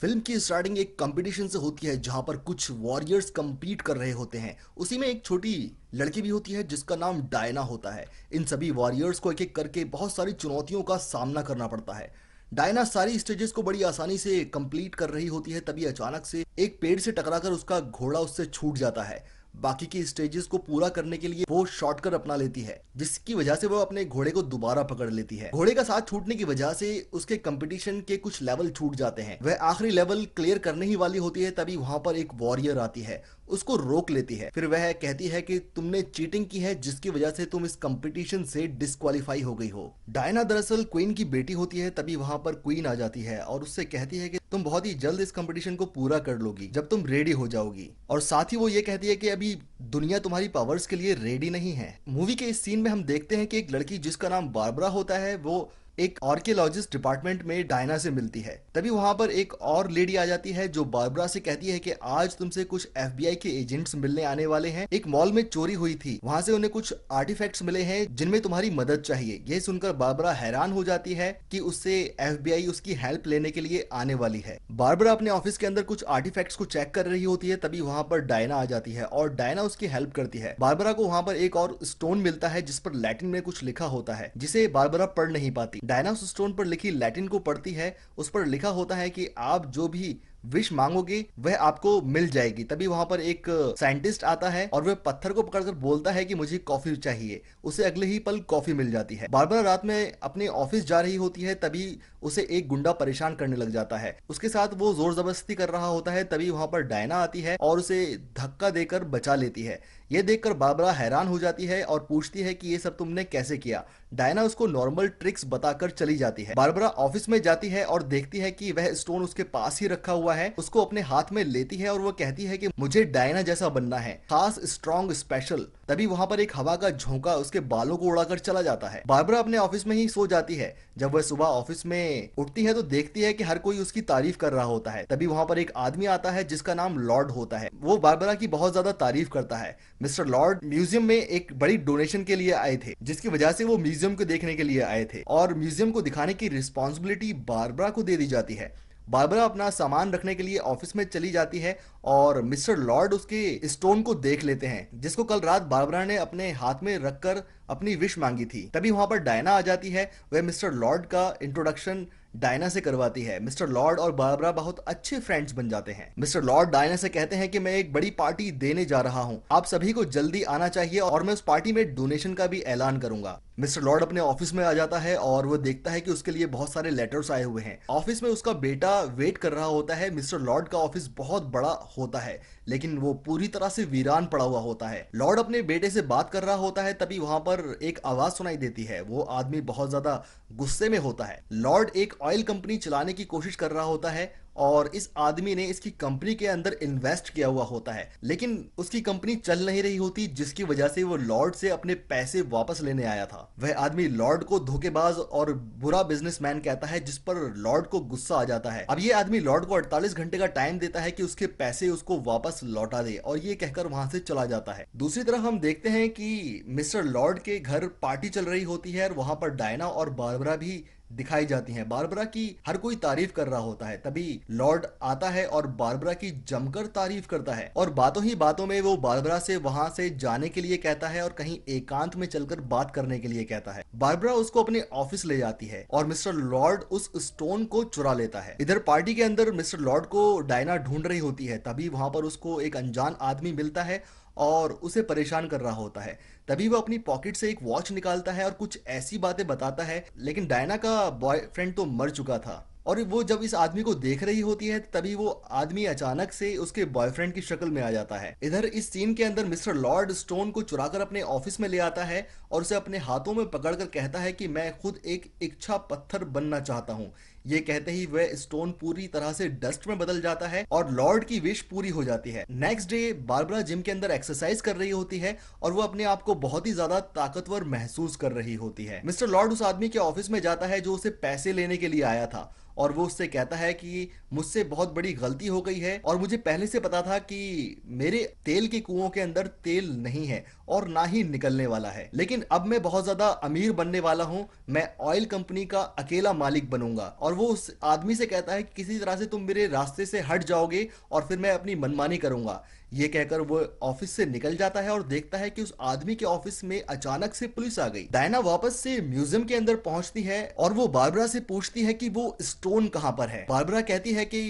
Film की starting एक competition से होती है जहां पर कुछ वॉरियर्स compete कर रहे होते हैं। उसी में एक छोटी लड़की भी होती है जिसका नाम डायना होता है। इन सभी वॉरियर्स को एक एक करके बहुत सारी चुनौतियों का सामना करना पड़ता है। डायना सारी स्टेजेस को बड़ी आसानी से कंप्लीट कर रही होती है, तभी अचानक से एक पेड़ से टकराकर उसका घोड़ा उससे छूट जाता है। बाकी की स्टेजेस को पूरा करने के लिए वो शॉर्टकट अपना लेती है, जिसकी वजह से वो अपने घोड़े को दोबारा पकड़ लेती है। घोड़े का साथ छूटने की वजह से उसके कंपटीशन के कुछ लेवल छूट जाते हैं। वह आखिरी लेवल क्लियर करने ही वाली होती है, तभी वहां पर एक वॉरियर आती है, उसको रोक लेती है। फिर वह कहती है कि तुमने चीटिंग की है, जिसकी वजह से तुम इस कंपटीशन से डिस्क्वालीफाई हो गई हो। डायना दरअसल क्वीन की बेटी होती है, तभी वहां पर क्वीन आ जाती है और उससे कहती है कि तुम बहुत ही जल्द इस कंपटीशन को पूरा कर लोगी जब तुम रेडी हो जाओगी। और साथ ही वो ये कहती है कि अभी दुनिया तुम्हारी पावर्स के लिए रेडी नहीं है। मूवी के इस सीन में हम देखते हैं कि एक लड़की जिसका नाम बारबरा होता है, वो एक आर्कियोलॉजिस्ट डिपार्टमेंट में डायना से मिलती है। तभी वहां पर एक और लेडी आ जाती है जो बारबरा से कहती है कि आज तुमसे कुछ एफबीआई के एजेंट्स मिलने आने वाले हैं। एक मॉल में चोरी हुई थी, वहां से उन्हें कुछ आर्टिफैक्ट्स मिले हैं जिनमें तुम्हारी मदद चाहिए। यह सुनकर बारबरा हैरान हो जाती है कि उससे एफबीआई उसकी हेल्प लेने के लिए आने वाली है। बारबरा अपने ऑफिस के अंदर कुछ आर्टिफैक्ट्स को चेक कर रही होती है, तभी वहां पर डायना आ जाती है और डायना उसकी हेल्प करती है। बारबरा को वहां पर एक और स्टोन मिलता है जिस पर लैटिन में कुछ लिखा होता है, जिसे बारबरा पढ़ नहीं पाती। डायना उस स्टोन पर लिखी लैटिन को पढ़ती है। उस पर लिखा होता है कि आप जो भी विश मांगोगे वह आपको मिल जाएगी। तभी वहां पर एक साइंटिस्ट आता है और वह पत्थर को पकड़कर बोलता है कि मुझे कॉफी चाहिए। उसे अगले ही पल कॉफी मिल जाती है। बारबरा रात में अपने ऑफिस जा रही होती है, तभी उसे एक गुंडा परेशान करने लग जाता है। उसके साथ वो जोर जबरदस्ती कर रहा होता है, तभी वहां पर डायना आती है और उसे धक्का देकर बचा लेती है। ये देखकर बारबरा हैरान हो जाती है और पूछती है कि ये सब तुमने कैसे किया। डायना उसको नॉर्मल ट्रिक्स बताकर चली जाती है। बारबरा ऑफिस में जाती है और देखती है कि वह स्टोन उसके पास ही रखा हुआ है। उसको अपने हाथ में लेती है और वो कहती है कि मुझे डायना जैसा बनना है, खास, स्ट्रॉन्ग, स्पेशल। तभी वहां पर एक हवा का झोंका उसके बालों को उड़ाकर चला जाता है। बारबरा अपने ऑफिस में ही सो जाती है। जब वह सुबह ऑफिस में उठती है तो देखती है कि हर कोई उसकी तारीफ कर रहा होता है। तभी वहां पर एक आदमी आता है जिसका नाम लॉर्ड होता है। वो बारबरा की बहुत ज्यादा तारीफ करता है। मिस्टर लॉर्ड म्यूजियम में एक बड़ी डोनेशन के लिए आए थे, जिसकी वजह से वो म्यूजियम को देखने के लिए आए थे और म्यूजियम को दिखाने की रिस्पॉन्सिबिलिटी बारबरा को दे दी जाती है। बारबरा अपना सामान रखने के लिए ऑफिस में चली जाती है और मिस्टर लॉर्ड उसके स्टोन को देख लेते हैं, जिसको कल रात बारबरा ने अपने हाथ में रखकर अपनी विश मांगी थी। तभी वहां पर डायना आ जाती है। वह मिस्टर लॉर्ड का इंट्रोडक्शन डायना से करवाती है। मिस्टर लॉर्ड और बारबरा बहुत अच्छे फ्रेंड्स बन जाते हैं। मिस्टर लॉर्ड डायना से कहते हैं कि मैं एक बड़ी पार्टी देने जा रहा हूं, आप सभी को जल्दी आना चाहिए और मैं उस पार्टी में डोनेशन का भी ऐलान करूंगा। मिस्टर लॉर्ड अपने ऑफिस में आ जाता है और वो देखता है कि उसके लिए बहुत सारे लेटर्स आए हुए हैं। ऑफिस में उसका बेटा वेट कर रहा होता है। मिस्टर लॉर्ड का ऑफिस बहुत बड़ा होता है, लेकिन वो पूरी तरह से वीरान पड़ा हुआ होता है। लॉर्ड अपने बेटे से बात कर रहा होता है, तभी वहां पर एक आवाज सुनाई देती है। वो आदमी बहुत ज्यादा गुस्से में होता है। लॉर्ड एक ऑयल कंपनी चलाने की कोशिश कर रहा होता है और इस आदमी ने इसकी कंपनी के अंदर इन्वेस्ट किया हुआ होता है, लेकिन उसकी कंपनी चल नहीं रही होती, जिसकी वजह से वो लॉर्ड से अपने पैसे वापस लेने आया था। वह आदमी लॉर्ड को धोखेबाज और बुरा बिजनेसमैन कहता है, जिस पर लॉर्ड को गुस्सा आ जाता है। अब ये आदमी लॉर्ड को 48 घंटे का टाइम देता है कि उसके पैसे उसको वापस लौटा दे, और ये कहकर वहां से चला जाता है। दूसरी तरफ हम देखते हैं कि मिस्टर लॉर्ड के घर पार्टी चल रही होती है और वहां पर डायना और बारबरा भी दिखाई जाती हैं। बारबरा की हर कोई तारीफ कर रहा होता है। तभी लॉर्ड आता है और बारबरा की जमकर तारीफ करता है और बातों ही बातों में वो बारबरा से वहां से जाने के लिए कहता है और कहीं एकांत में चलकर बात करने के लिए कहता है। बारबरा उसको अपने ऑफिस ले जाती है और मिस्टर लॉर्ड उस स्टोन को चुरा लेता है। इधर पार्टी के अंदर मिस्टर लॉर्ड को डायना ढूंढ रही होती है। तभी वहां पर उसको एक अनजान आदमी मिलता है और उसे परेशान कर रहा होता है। तभी वो अपनी पॉकेट से एक वॉच निकालता है और कुछ ऐसी बातें बताता है, लेकिन डायना का बॉयफ्रेंड तो मर चुका था। और वो जब इस आदमी को देख रही होती है, तभी वो आदमी अचानक से उसके बॉयफ्रेंड की शक्ल में आ जाता है। इधर इस सीन के अंदर मिस्टर लॉर्ड स्टोन को चुराकर अपने ऑफिस में ले आता है और उसे अपने हाथों में पकड़कर कहता है कि मैं खुद एक इच्छा पत्थर बनना चाहता हूँ। ये कहते ही वह स्टोन पूरी तरह से डस्ट में बदल जाता है और लॉर्ड की विश पूरी हो जाती है। नेक्स्ट डे बारबरा जिम के अंदर एक्सरसाइज कर रही होती है और वो अपने आप को बहुत ही ज्यादा ताकतवर महसूस कर रही होती है। मिस्टर लॉर्ड उस आदमी के ऑफिस में जाता है जो उसे पैसे लेने के लिए आया था और वो उससे कहता है कि मुझसे बहुत बड़ी गलती हो गई है और मुझे पहले से पता था कि मेरे तेल के कुओं के अंदर तेल नहीं है और ना ही निकलने वाला है, लेकिन अब मैं बहुत ज्यादा अमीर बनने वाला हूं। मैं ऑयल कंपनी का अकेला मालिक बनूंगा और और वो उस आदमी से कहता है कि किसी तरह से तुम मेरे रास्ते से हट जाओगे और फिर मैं अपनी मनमानी करूंगा। ये कहकर वो ऑफिस से निकल जाता है और देखता है कि उस आदमी के ऑफिस में अचानक से पुलिस आ गई। डायना वापस से म्यूजियम के अंदर पहुंचती है और वो बारबरा से पूछती है कि वो स्टोन कहां पर है। बारबरा कहती है कि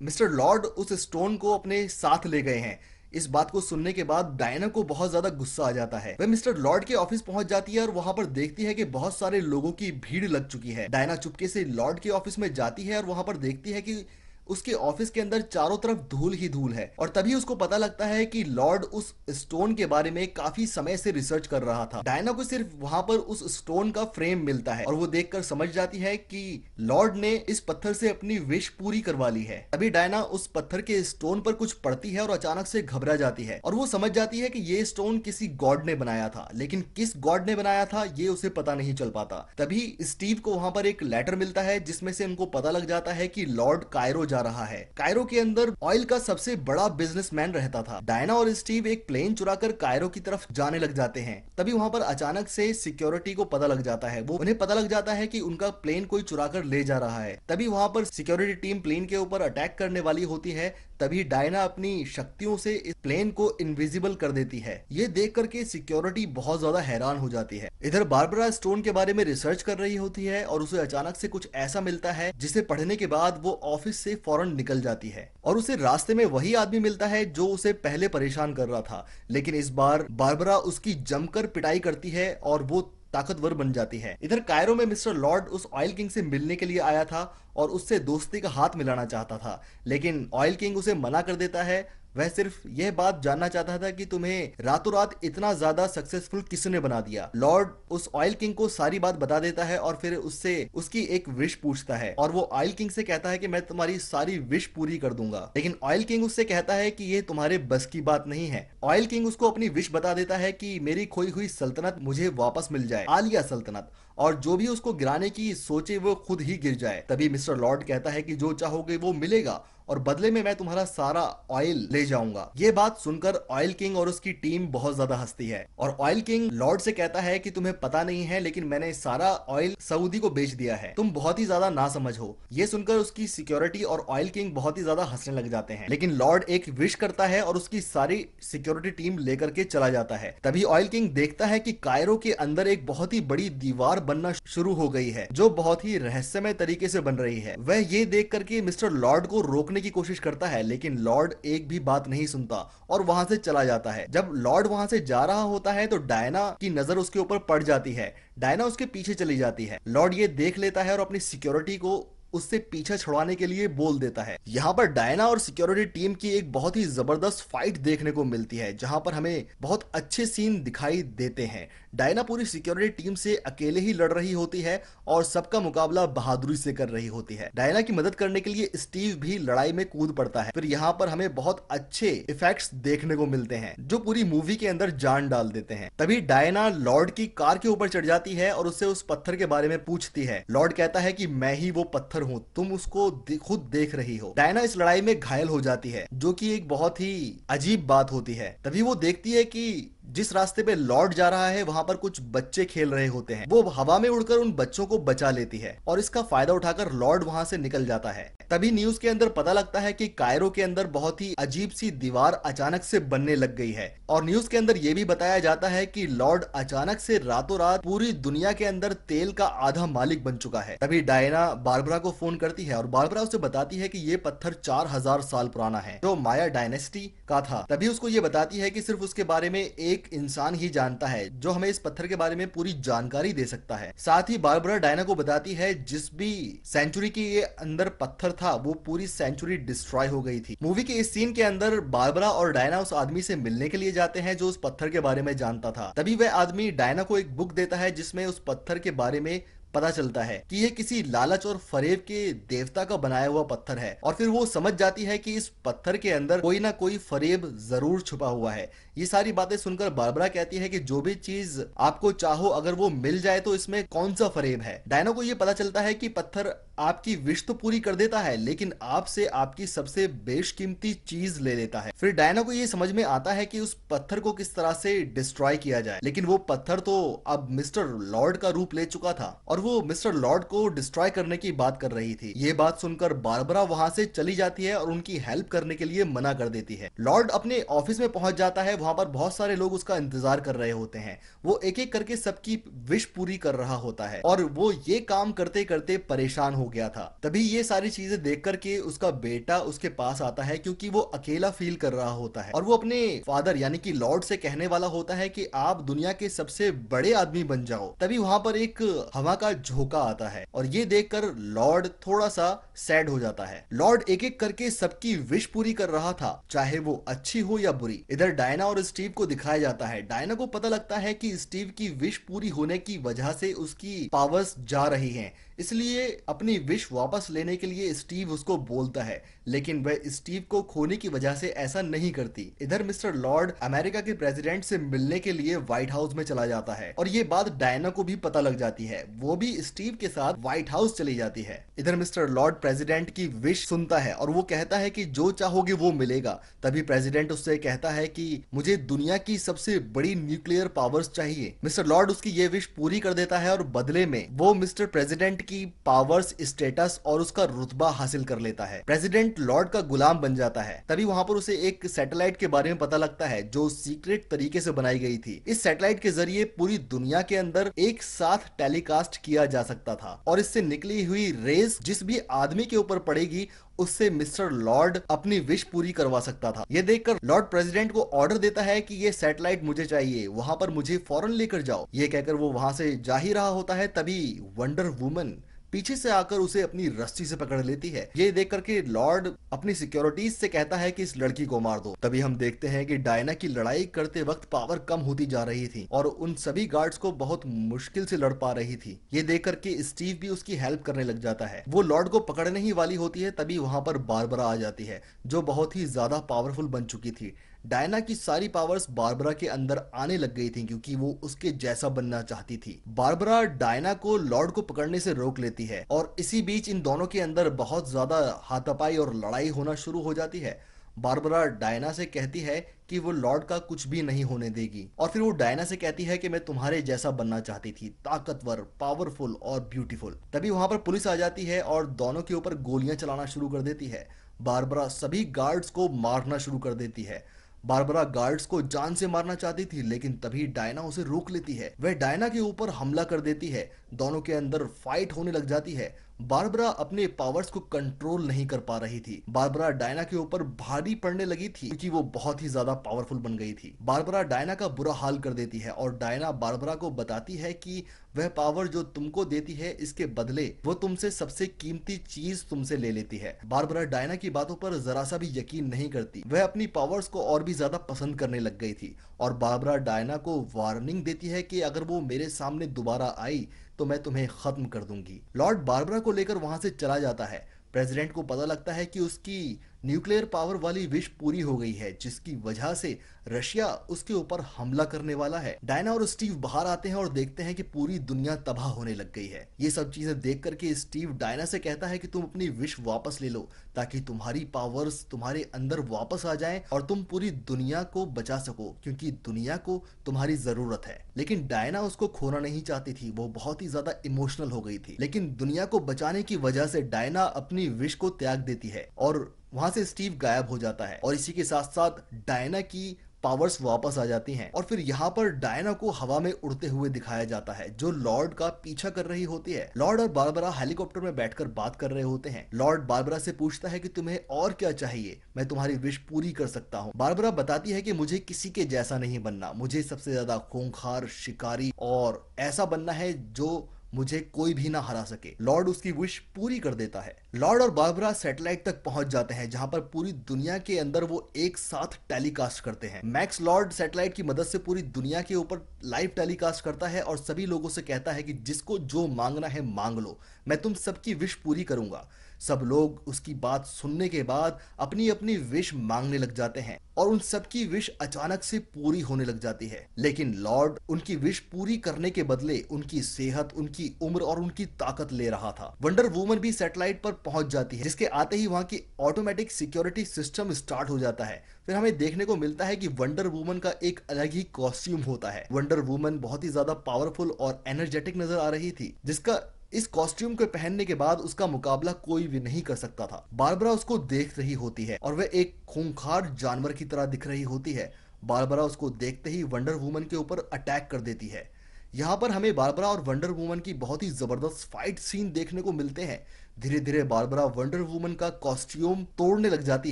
मिस्टर लॉर्ड उस स्टोन को अपने साथ ले गए हैं। इस बात को सुनने के बाद डायना को बहुत ज्यादा गुस्सा आ जाता है। वह मिस्टर लॉर्ड के ऑफिस पहुंच जाती है और वहां पर देखती है कि बहुत सारे लोगों की भीड़ लग चुकी है। डायना चुपके से लॉर्ड के ऑफिस में जाती है और वहां पर देखती है कि उसके ऑफिस के अंदर चारों तरफ धूल ही धूल है। और तभी उसको पता लगता है कि लॉर्ड उस स्टोन के बारे में काफी समय से रिसर्च कर रहा था। डायना को सिर्फ वहां पर उस स्टोन का फ्रेम मिलता है और वो देखकर समझ जाती है कि लॉर्ड ने इस पत्थर से अपनी विश पूरी करवा ली है। तभी डायना उस पत्थर के स्टोन पर कुछ पढ़ती है और अचानक से घबरा जाती है और वो समझ जाती है कि ये स्टोन किसी गॉड ने बनाया था, लेकिन किस गॉड ने बनाया था ये उसे पता नहीं चल पाता। तभी स्टीव को वहां पर एक लेटर मिलता है जिसमें से उनको पता लग जाता है कि लॉर्ड कायरो जा रहा है। कायरो के अंदर ऑयल का सबसे बड़ा बिजनेसमैन रहता था। डायना और स्टीव एक प्लेन चुराकर कायरो की तरफ जाने लग जाते हैं। तभी वहां पर अचानक से सिक्योरिटी को पता लग जाता है, वो उन्हें पता लग जाता है कि उनका प्लेन कोई चुराकर ले जा रहा है। तभी वहां पर सिक्योरिटी टीम प्लेन के ऊपर अटैक करने वाली होती है। तभी डायना अपनी शक्तियों से इस प्लेन को इनविजिबल कर देती है। ये देख करके सिक्योरिटी बहुत ज्यादा हैरान हो जाती है। इधर बारबरा स्टोन के बारे में रिसर्च कर रही होती है और उसे अचानक से कुछ ऐसा मिलता है जिसे पढ़ने के बाद वो ऑफिस से फौरन निकल जाती है और उसे रास्ते में वही आदमी मिलता है जो उसे पहले परेशान कर रहा था। लेकिन इस बार बारबरा उसकी जमकर पिटाई करती है और वो ताकतवर बन जाती है। इधर कायरो में मिस्टर लॉर्ड उस ऑयल किंग से मिलने के लिए आया था और उससे दोस्ती का हाथ मिलाना चाहता था, लेकिन ऑयल किंग उसे मना कर देता है। वह सिर्फ यह बात जानना चाहता था कि तुम्हें रातों रात इतना ज्यादा सक्सेसफुल किसने बना दिया। लॉर्ड उस ऑयल किंग को सारी बात बता देता है और फिर उससे उसकी एक विश पूछता है और वो ऑयल किंग से कहता है कि मैं तुम्हारी सारी विश पूरी कर दूंगा। लेकिन ऑयल किंग उससे कहता है कि ये तुम्हारे बस की बात नहीं है। ऑयल किंग उसको अपनी विश बता देता है कि मेरी खोई हुई सल्तनत मुझे वापस मिल जाए, आलिया सल्तनत, और जो भी उसको गिराने की सोचे वो खुद ही गिर जाए। तभी मिस्टर लॉर्ड कहता है कि जो चाहोगे वो मिलेगा और बदले में मैं तुम्हारा सारा ऑयल ले जाऊंगा। ये बात सुनकर ऑयल किंग और उसकी टीम बहुत ज्यादा हंसती है और ऑयल किंग लॉर्ड से कहता है कि तुम्हें पता नहीं है लेकिन मैंने सारा ऑयल सऊदी को बेच दिया है, तुम बहुत ही ज्यादा नासमझ हो। ये सुनकर उसकी सिक्योरिटी और ऑयल किंग बहुत ही ज्यादा हंसने लग जाते हैं। लेकिन लॉर्ड एक विश करता है और उसकी सारी सिक्योरिटी टीम लेकर के चला जाता है। तभी ऑयल किंग देखता है कि कायरो के अंदर एक बहुत ही बड़ी दीवार बनना शुरू हो गई है जो बहुत ही रहस्यमय तरीके से बन रही है। वह ये देख करके मिस्टर लॉर्ड को रोकने की कोशिश करता है, लेकिन लॉर्ड एक भी बात नहीं सुनता और वहां से चला जाता है। जब लॉर्ड वहां से जा रहा होता है तो डायना की नजर उसके ऊपर पड़ जाती है। डायना उसके पीछे चली जाती है। लॉर्ड ये देख लेता है और अपनी सिक्योरिटी को उससे पीछा छुड़ाने के लिए बोल देता है। यहाँ पर डायना और सिक्योरिटी टीम की एक बहुत ही जबरदस्त फाइट देखने को मिलती है जहां पर हमें बहुत अच्छे सीन दिखाई देते हैं। डायना पूरी सिक्योरिटी टीम से अकेले ही लड़ रही होती है और सबका मुकाबला बहादुरी से कर रही होती है। डायना की मदद करने के लिए स्टीव भी लड़ाई में कूद पड़ता है। फिर यहाँ पर हमें बहुत अच्छे इफेक्ट्स देखने को मिलते हैं जो पूरी मूवी के अंदर जान डाल देते हैं। तभी डायना लॉर्ड की कार के ऊपर चढ़ जाती है और उससे उस पत्थर के बारे में पूछती है। लॉर्ड कहता है कि मैं ही वो पत्थर हूँ, तुम उसको खुद देख रही हो। डायना इस लड़ाई में घायल हो जाती है जो कि एक बहुत ही अजीब बात होती है। तभी वो देखती है कि जिस रास्ते पे लॉर्ड जा रहा है वहां पर कुछ बच्चे खेल रहे होते हैं। वो हवा में उड़कर उन बच्चों को बचा लेती है और इसका फायदा उठाकर लॉर्ड वहां से निकल जाता है। तभी न्यूज के अंदर पता लगता है कि कायरो के अंदर बहुत ही अजीब सी दीवार अचानक से बनने लग गई है और न्यूज के अंदर यह भी बताया जाता है कि लॉर्ड अचानक से रातों रात पूरी दुनिया के अंदर तेल का आधा मालिक बन चुका है। तभी डायना बारबरा को फोन करती है और बारबरा उसे बताती है कि ये पत्थर 4000 साल पुराना है जो माया डायनेस्टी का था। तभी उसको ये बताती है कि सिर्फ उसके बारे में एक इंसान ही जानता है जो हमें इस पत्थर के बारे में पूरी जानकारी दे सकता है। साथ ही बारबरा डायना को बताती है जिस भी सेंचुरी के ये अंदर पत्थर था वो पूरी सेंचुरी डिस्ट्रॉय हो गई थी। मूवी के इस सीन के अंदर बारबरा और डायना उस आदमी से मिलने के लिए जाते हैं जो उस पत्थर के बारे में जानता था। तभी वह आदमी डायना को एक बुक देता है जिसमें उस पत्थर के बारे में पता चलता है कि यह किसी लालच और फरेब के देवता का बनाया हुआ पत्थर है और फिर वो समझ जाती है कि इस पत्थर के अंदर कोई ना कोई फरेब जरूर छुपा हुआ है। ये सारी बातें सुनकर बारबरा कहती है कि जो भी चीज आपको चाहो अगर वो मिल जाए तो इसमें कौन सा फरेब है। डायना को ये पता चलता है कि पत्थर आपकी विश तो पूरी कर देता है, लेकिन आपसे आपकी सबसे बेशकीमती चीज ले लेता है। फिर डायना को ये समझ में आता है कि उस पत्थर को किस तरह से डिस्ट्रॉय किया जाए, लेकिन वो पत्थर तो अब मिस्टर लॉर्ड का रूप ले चुका था और वो मिस्टर लॉर्ड को डिस्ट्रॉय करने की बात कर रही थी। ये बात सुनकर बारबरा वहां से चली जाती है और उनकी हेल्प करने के लिए मना कर देती है। लॉर्ड अपने ऑफिस में पहुंच जाता है, वहां पर बहुत सारे लोग उसका इंतजार कर रहे होते हैं। वो एक एक करके सबकी विश पूरी कर रहा होता है और वो ये काम करते करते परेशान हो गया था। तभी ये सारी चीजें देख करके उसका बेटा उसके पास आता है, क्योंकि वो अकेला फील कर रहा होता है और वो अपने फादर यानी कि लॉर्ड से कहने वाला होता है कि आप दुनिया के सबसे बड़े आदमी बन जाओ। तभी वहां पर एक हवा का झोंका आता है और ये देखकर लॉर्ड थोड़ा सा सैड हो जाता है। लॉर्ड एक एक करके सबकी विश पूरी कर रहा था, चाहे वो अच्छी हो या बुरी। इधर डायना और स्टीव को दिखाया जाता है। डायना को पता लगता है कि स्टीव की विश पूरी होने की वजह से उसकी पावर्स जा रही हैं, इसलिए अपनी विश वापस लेने के लिए स्टीव उसको बोलता है, लेकिन वह स्टीव को खोने की वजह से ऐसा नहीं करती। इधर मिस्टर लॉर्ड अमेरिका के प्रेसिडेंट से मिलने के लिए व्हाइट हाउस में चला जाता है और ये बात डायना को भी पता लग जाती है। वो भी स्टीव के साथ व्हाइट हाउस चली जाती है। इधर मिस्टर लॉर्ड प्रेसिडेंट की विश सुनता है और वो कहता है कि जो चाहोगे वो मिलेगा। तभी प्रेसिडेंट उससे कहता है कि मुझे दुनिया की सबसे बड़ी न्यूक्लियर पावर्स चाहिए। मिस्टर लॉर्ड उसकी ये विश पूरी कर देता है और बदले में वो मिस्टर प्रेसिडेंट की पावर्स, स्टेटस और उसका रुतबा हासिल कर लेता है। प्रेसिडेंट लॉर्ड का गुलाम बन जाता है। तभी वहां पर उसे एक सैटेलाइट के बारे में पता लगता है जो सीक्रेट तरीके से बनाई गई थी। इस सैटेलाइट के जरिए पूरी दुनिया के अंदर एक साथ टेलीकास्ट किया जा सकता था और इससे निकली हुई रेस जिस भी आदमी के ऊपर पड़ेगी उससे मिस्टर लॉर्ड अपनी विश पूरी करवा सकता था। यह देखकर लॉर्ड प्रेसिडेंट को ऑर्डर देता है कि ये सैटेलाइट मुझे चाहिए, वहां पर मुझे फौरन लेकर जाओ। ये कहकर वो वहां से जा ही रहा होता है, तभी वंडर वुमन पीछे से आकर उसे अपनी रस्सी से पकड़ लेती है। ये देख करके लॉर्ड अपनी सिक्योरिटीज से कहता है कि इस लड़की को मार दो। तभी हम देखते हैं कि डायना की लड़ाई करते वक्त पावर कम होती जा रही थी और उन सभी गार्ड्स को बहुत मुश्किल से लड़ पा रही थी। ये देख करके स्टीव भी उसकी हेल्प करने लग जाता है। वो लॉर्ड को पकड़ने ही वाली होती है, तभी वहां पर बारबरा आ जाती है जो बहुत ही ज्यादा पावरफुल बन चुकी थी। डायना की सारी पावर्स बारबरा के अंदर आने लग गई थी क्योंकि वो उसके जैसा बनना चाहती थी। बारबरा डायना को लॉर्ड को पकड़ने से रोक लेती है और इसी बीच इन दोनों के अंदर बहुत ज्यादा हाथापाई और लड़ाई होना शुरू हो जाती है। बारबरा डायना से कहती है कि वो लॉर्ड का कुछ भी नहीं होने देगी और फिर वो डायना से कहती है कि मैं तुम्हारे जैसा बनना चाहती थी, ताकतवर, पावरफुल और ब्यूटीफुल। तभी वहां पर पुलिस आ जाती है और दोनों के ऊपर गोलियां चलाना शुरू कर देती है। बारबरा सभी गार्ड्स को मारना शुरू कर देती है। बारबरा गार्ड्स को जान से मारना चाहती थी, लेकिन तभी डायना उसे रोक लेती है। वह डायना के ऊपर हमला कर देती है। दोनों के अंदर फाइट होने लग जाती है। बारबरा अपने पावर्स को कंट्रोल नहीं कर पा रही थी। बारबरा डायना के ऊपर भारी पड़ने लगी थी क्योंकि वो बहुत ही ज्यादा पावरफुल बन गई थी। बारबरा डायना का बुरा हाल कर देती है और डायना बारबरा को बताती है कि वह पावर जो तुमको देती है इसके बदले वो तुमसे सबसे कीमती चीज तुमसे ले लेती है। बारबरा डायना की बातों पर जरा सा भी यकीन नहीं करती। वह अपनी पावर्स को और भी ज्यादा पसंद करने लग गई थी और बारबरा डायना को वार्निंग देती है कि अगर वो मेरे सामने दोबारा आई तो मैं तुम्हें खत्म कर दूंगी। लॉर्ड बारबरा को लेकर वहां से चला जाता है। प्रेसिडेंट को पता लगता है कि उसकी न्यूक्लियर पावर वाली विश पूरी हो गई है, जिसकी वजह से रशिया उसके ऊपर हमला करने वाला है। डायना और स्टीव बाहर आते हैं और देखते हैं कि पूरी दुनिया तबाह होने लग गई है। ये सब चीजें देख करके स्टीव डायना से कहता है कि तुम अपनी विश वापस ले लो ताकि तुम्हारी पावर्स तुम्हारे अंदर वापस आ जाएं और तुम पूरी दुनिया को बचा सको, क्योंकि दुनिया को तुम्हारी जरूरत है। लेकिन डायना उसको खोना नहीं चाहती थी, वो बहुत ही ज्यादा इमोशनल हो गई थी। लेकिन दुनिया को बचाने की वजह से डायना अपनी विश को त्याग देती है और वहां से स्टीव गायब हो जाता है और इसी के साथ साथ डायना की पावर्स वापस आ जाती हैं और फिर यहाँ पर डायना को हवा में उड़ते हुए दिखाया जाता है जो लॉर्ड का पीछा कर रही होती है। लॉर्ड और बारबरा हेलीकॉप्टर में बैठकर बात कर रहे होते हैं। लॉर्ड बारबरा से पूछता है कि तुम्हें और क्या चाहिए, मैं तुम्हारी विश पूरी कर सकता हूँ। बारबरा बताती है कि मुझे किसी के जैसा नहीं बनना, मुझे सबसे ज्यादा खूंखार, शिकारी और ऐसा बनना है जो मुझे कोई भी ना हरा सके। लॉर्ड उसकी विश पूरी कर देता है। लॉर्ड और बारबरा सैटेलाइट तक पहुंच जाते हैं जहां पर पूरी दुनिया के अंदर वो एक साथ टेलीकास्ट करते हैं। मैक्स लॉर्ड सैटेलाइट की मदद से पूरी दुनिया के ऊपर लाइव टेलीकास्ट करता है और सभी लोगों से कहता है कि जिसको जो मांगना है मांग लो, मैं तुम सबकी विश पूरी करूंगा। सब लोग उसकी बात सुनने के बाद अपनी अपनी विश मांगने लग जाते हैं और उन सबकी विश अचानक से पूरी होने लग जाती है। लेकिन लॉर्ड उनकी विश पूरी करने के बदले उनकी सेहत, उनकी उम्र और उनकी ताकत ले रहा था। वंडर वुमन भी सैटेलाइट पर पहुंच जाती है, जिसके आते ही वहां की ऑटोमेटिक सिक्योरिटी सिस्टम स्टार्ट हो जाता है। फिर हमें देखने को मिलता है कि वंडर वुमन का एक अलग ही कॉस्ट्यूम होता है। वंडर वुमन बहुत ही ज्यादा पावरफुल और एनर्जेटिक नजर आ रही थी, जिसका इस कॉस्ट्यूम को पहनने के बाद उसका मुकाबला कोई भी नहीं कर सकता था। बारबरा उसको देख रही होती है और वह एक खूंखार जानवर की तरह दिख रही होती है। बारबरा उसको देखते ही वंडर वुमन के ऊपर अटैक कर देती है। यहाँ पर हमें बारबरा और वंडर वुमन की बहुत ही जबरदस्त फाइट सीन देखने को मिलते हैं। धीरे धीरे बारबरा वंडर वुमन का कॉस्ट्यूम तोड़ने लग जाती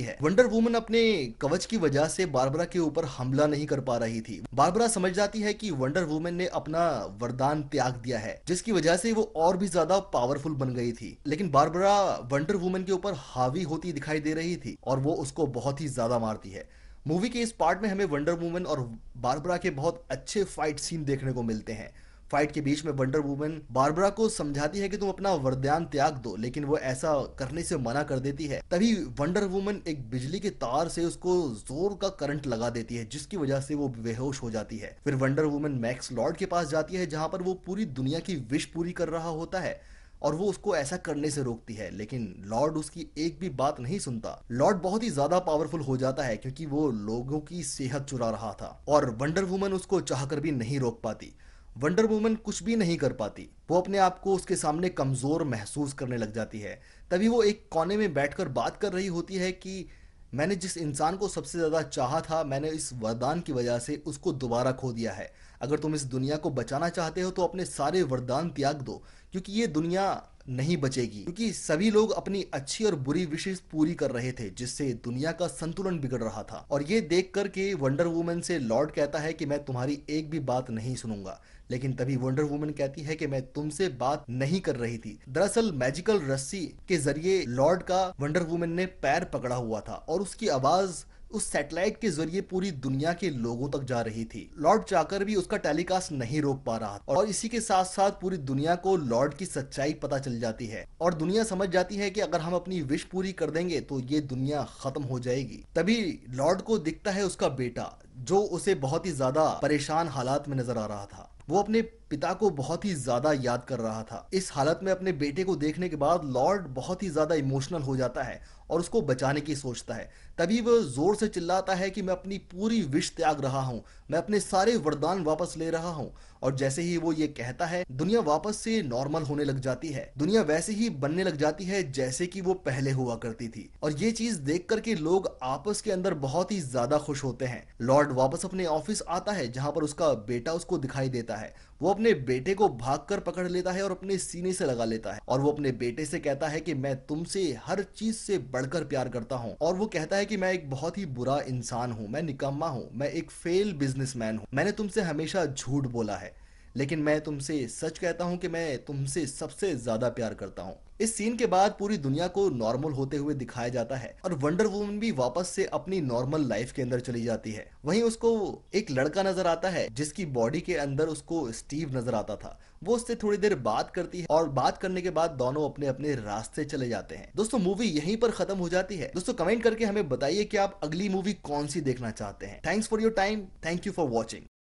है। वंडर वुमन अपने कवच की वजह से बारबरा के ऊपर हमला नहीं कर पा रही थी। बारबरा समझ जाती है कि वंडर वुमन ने अपना वरदान त्याग दिया है, जिसकी वजह से वो और भी ज्यादा पावरफुल बन गई थी। लेकिन बारबरा वंडर वुमन के ऊपर हावी होती दिखाई दे रही थी और वो उसको बहुत ही ज्यादा मारती है। मूवी के इस पार्ट में हमें वंडर वुमन और बारबरा के बहुत अच्छे फाइट सीन देखने को मिलते हैं। फाइट के बीच में वंडर वुमन बारबरा को समझाती है कि तुम अपना वरदान त्याग दो, लेकिन वो ऐसा करने से मना कर देती है। तभी वंडर वुमन एक बिजली के तार से उसको जोर का करंट लगा देती है, जिसकी वजह से वो बेहोश हो जाती है। फिर वंडर वुमन मैक्स लॉर्ड के पास जाती है, जहां पर वो पूरी दुनिया की विश पूरी कर रहा होता है और वो उसको ऐसा करने से रोकती है। लेकिन लॉर्ड उसकी एक भी बात नहीं सुनता। लॉर्ड बहुत ही ज्यादा पावरफुल हो जाता है, क्योंकि वो लोगों की सेहत चुरा रहा था और वंडर वुमन उसको चाहकर भी नहीं रोक पाती। वंडर वुमन कुछ भी नहीं कर पाती। वो अपने आप को उसके सामने कमजोर महसूस करने लग जाती है। तभी वो एक कोने में बैठकर बात कर रही होती है कि मैंने जिस इंसान को सबसे ज्यादा चाहा था, मैंने इस वरदान की वजह से उसको दोबारा खो दिया है। अगर तुम इस दुनिया को बचाना चाहते हो तो अपने सारे वरदान त्याग दो, क्योंकि ये दुनिया नहीं बचेगी। क्योंकि सभी लोग अपनी अच्छी और बुरी विशेष पूरी कर रहे थे, जिससे दुनिया का संतुलन बिगड़ रहा था। और ये देख करके वंडर वुमन से लॉर्ड कहता है कि मैं तुम्हारी एक भी बात नहीं सुनूंगा। लेकिन तभी वंडर वुमन कहती है कि मैं तुमसे बात नहीं कर रही थी। दरअसल मैजिकल रस्सी के जरिए लॉर्ड का वंडर वुमन ने पैर पकड़ा हुआ था और उसकी आवाज उस सैटेलाइट के जरिए पूरी दुनिया के लोगों तक जा रही थी। लॉर्ड चाहकर भी उसका टेलीकास्ट नहीं रोक पा रहा और इसी के साथ साथ पूरी दुनिया को लॉर्ड की सच्चाई पता चल जाती है और दुनिया समझ जाती है कि अगर हम अपनी विश पूरी कर देंगे तो ये दुनिया खत्म हो जाएगी। तभी लॉर्ड को दिखता है उसका बेटा, जो उसे बहुत ही ज्यादा परेशान हालात में नजर आ रहा था। वो अपने पिता को बहुत ही ज्यादा याद कर रहा था। इस हालत में अपने बेटे को देखने के बाद लॉर्ड बहुत ही ज्यादा इमोशनल हो जाता है और उसको बचाने की सोचता है। तभी वह जोर से चिल्लाता है कि मैं अपनी पूरी विश त्याग रहा हूँ, मैं अपने सारे वरदान वापस ले रहा हूँ। और जैसे ही वो ये कहता है, दुनिया वापस से नॉर्मल होने लग जाती है। दुनिया वैसे ही बनने लग जाती है जैसे कि वो पहले हुआ करती थी। और ये चीज देख करके लोग आपस के अंदर बहुत ही ज्यादा खुश होते हैं। लॉर्ड वापस अपने ऑफिस आता है, जहां पर उसका बेटा उसको दिखाई देता है। वो अपने बेटे को भागकर पकड़ लेता है और अपने सीने से लगा लेता है और वो अपने बेटे से कहता है कि मैं तुमसे हर चीज से बढ़कर प्यार करता हूँ। और वो कहता है कि मैं एक बहुत ही बुरा इंसान हूँ, मैं निकम्मा हूँ, मैं एक फेल बिजनेसमैन हूँ, मैंने तुमसे हमेशा झूठ बोला है, लेकिन मैं तुमसे सच कहता हूँ कि मैं तुमसे सबसे ज्यादा प्यार करता हूँ। इस सीन के बाद पूरी दुनिया को नॉर्मल होते हुए दिखाया जाता है और वंडर वुमन भी वापस से अपनी नॉर्मल लाइफ के अंदर चली जाती है। वहीं उसको एक लड़का नजर आता है, जिसकी बॉडी के अंदर उसको स्टीव नजर आता था। वो उससे थोड़ी देर बात करती है और बात करने के बाद दोनों अपने अपने रास्ते चले जाते हैं। दोस्तों, मूवी यहीं पर खत्म हो जाती है। दोस्तों, कमेंट करके हमें बताइए कि आप अगली मूवी कौन सी देखना चाहते हैं। Thanks for your time, thank you for watching.